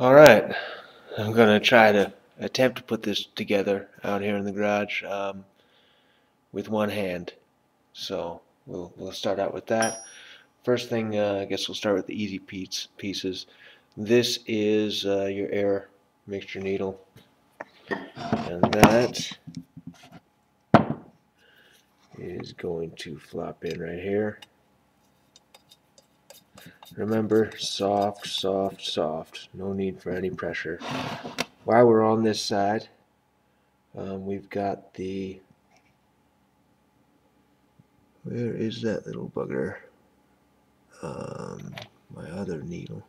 Alright, I'm gonna try to attempt to put this together out here in the garage with one hand. So we'll start out with that. First thing, I guess we'll start with the easy pieces. This is your air mixture needle, and that is going to flop in right here. Remember, soft, soft, soft. No need for any pressure. While we're on this side, we've got the... Where is that little bugger? My other needle.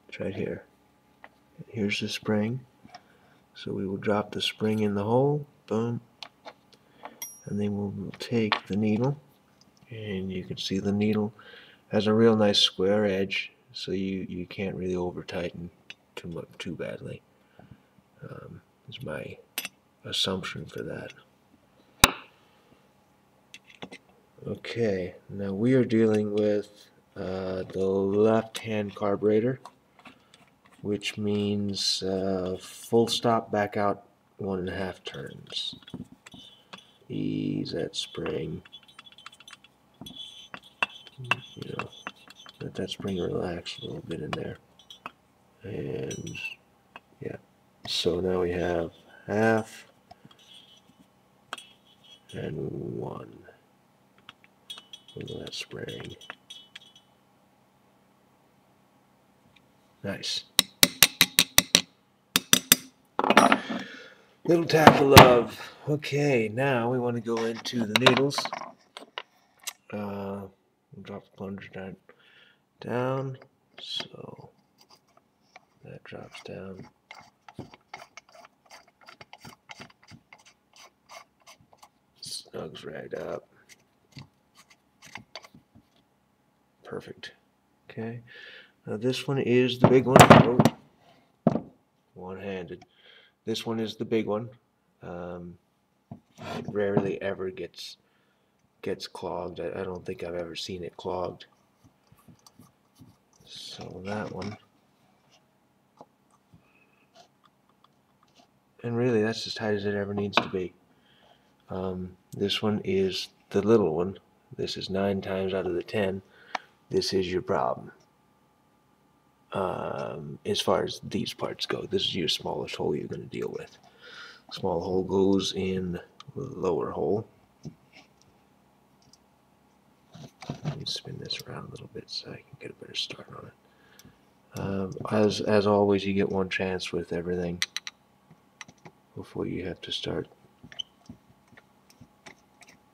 It's right here. Here's the spring. So we will drop the spring in the hole. Boom. And then we'll take the needle. And you can see the needle has a real nice square edge. So you can't really over tighten too badly. Is my assumption for that. Okay, now we are dealing with the left-hand carburetor, which means full stop, back out 1.5 turns. Ease that spring. You know, let that spring relax a little bit in there. And yeah, so now we have half and 1. Look at that spring. Nice. Little tap of love. Okay, now we want to go into the needles. We'll drop the plunger down, so that drops down. Snugs right up. Perfect. Okay. Now this one is the big one. Oh, one-handed. This one is the big one. It rarely ever gets clogged. I don't think I've ever seen it clogged. So that one. And really, that's as tight as it ever needs to be. This one is the little one. This is 9 times out of the 10. This is your problem. As far as these parts go, this is your smallest hole you're going to deal with. Small hole goes in the lower hole. Let me spin this around a little bit so I can get a better start on it. As always, you get one chance with everything before you have to start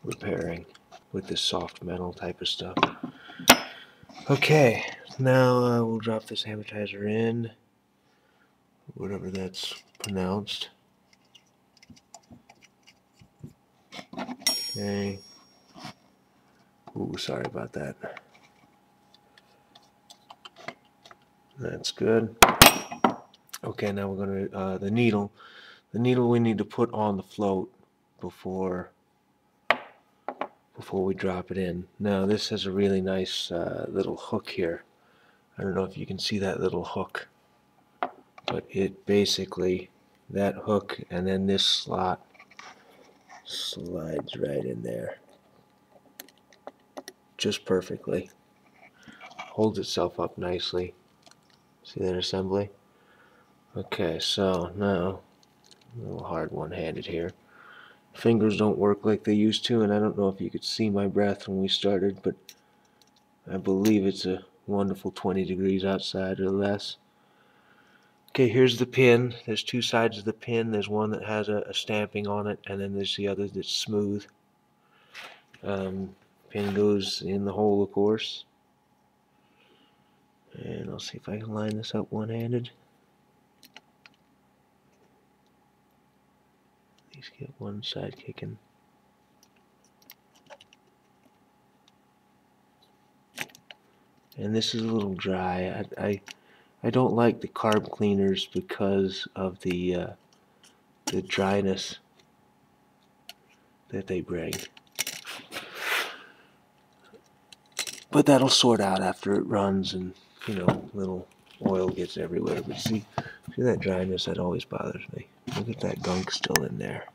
repairing with this soft metal type of stuff. Okay, now we'll drop this amortizer in, whatever that's pronounced. Okay. Ooh, sorry about that. That's good. Okay, now we're gonna the needle. The needle we need to put on the float before we drop it in. Now this has a really nice little hook here. I don't know if you can see that little hook, but it basically, that hook and then this slot slides right in there just perfectly. Holds itself up nicely. See that assembly? Okay, so now a little hard one-handed here. Fingers don't work like they used to, and I don't know if you could see my breath when we started, but I believe it's a wonderful 20 degrees outside or less. Okay, here's the pin. There's 2 sides of the pin. There's one that has a stamping on it, and then there's the other that's smooth. Pin goes in the hole, of course. And I'll see if I can line this up one-handed. At least get one side kicking. And this is a little dry. I don't like the carb cleaners because of the dryness that they bring. But that'll sort out after it runs and little oil gets everywhere. But see that dryness? That always bothers me. Look at that gunk still in there.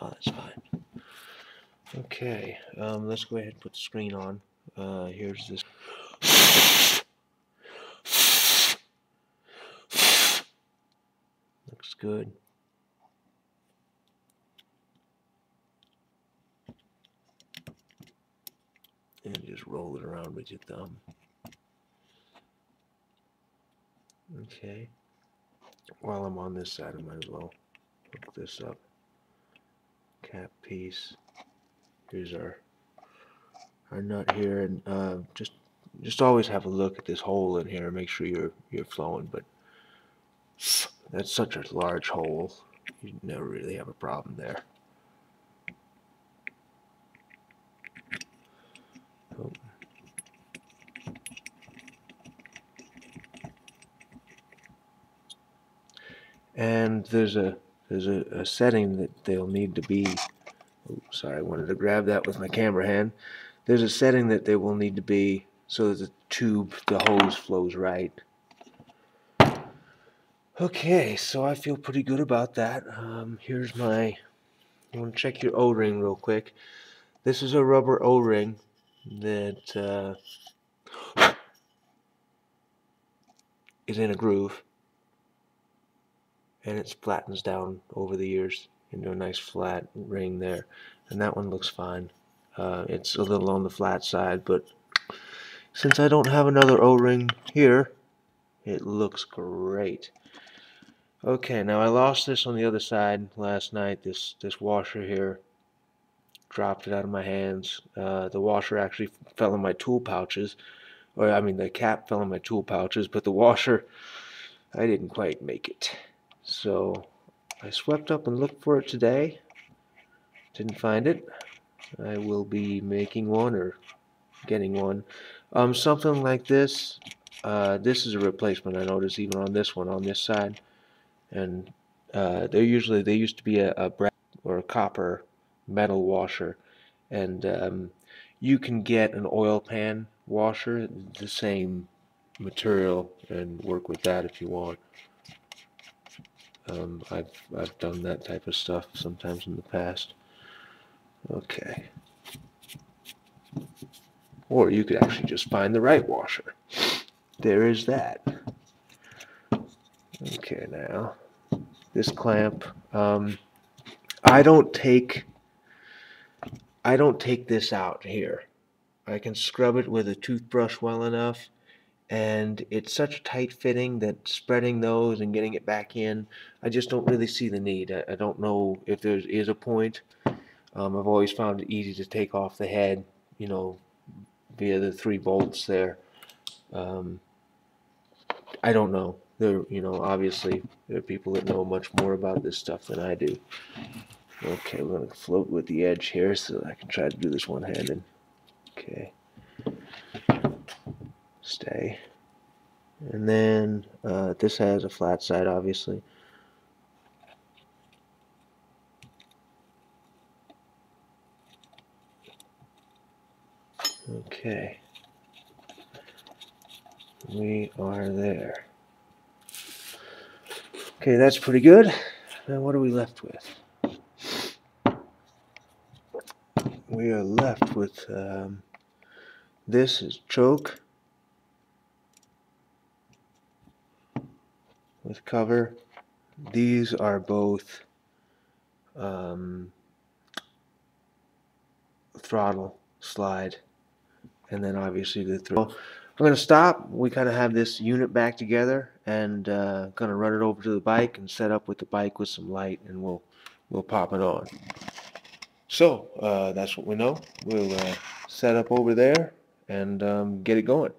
Oh, that's fine. Okay, let's go ahead and put the screen on. Here's this. Looks good. And just roll it around with your thumb. Okay. While I'm on this side, I might as well hook this up. Cap piece. Here's our nut here, and just always have a look at this hole in here. Make sure you're flowing. But that's such a large hole, you never really have a problem there. Oh. And there's a setting that they'll need to be. Oh, sorry, I wanted to grab that with my camera hand. There's a setting that they will need to be so that the hose flows right. Okay, so I feel pretty good about that. Here's my. You want to check your O-ring real quick. This is a rubber O-ring that is in a groove, and it flattens down over the years into a nice flat ring there, and that one looks fine. It's a little on the flat side, but since I don't have another O-ring here, it looks great. Okay, now I lost this on the other side last night. This washer here, dropped it out of my hands. The washer actually fell in my tool pouches, or I mean the cap fell in my tool pouches, but the washer, I didn't quite make it. So I swept up and looked for it today. Didn't find it. I will be making one or getting one. Something like this. This is a replacement, I noticed, even on this one, on this side. And they used to be a brass or a copper metal washer, and you can get an oil pan washer, the same material, and work with that if you want. I've done that type of stuff sometimes in the past. Okay. Or you could actually just find the right washer. There is that. Okay, now this clamp. I don't take this out here. I can scrub it with a toothbrush well enough, and it's such a tight fitting that spreading those and getting it back in, I just don't really see the need. I don't know if there is a point. I've always found it easy to take off the head, via the 3 bolts there. I don't know. Obviously there are people that know much more about this stuff than I do. Okay, we're going to float with the edge here so I can try to do this one-handed. Okay. Stay. And then this has a flat side, obviously. Okay. We are there. Okay, that's pretty good. Now what are we left with? We are left with this is choke with cover. These are both throttle slide, and then obviously the throttle. I'm going to stop. We kind of have this unit back together, and going to run it over to the bike and set up with the bike with some light, and we'll pop it on. So that's what we know. We'll set up over there and get it going.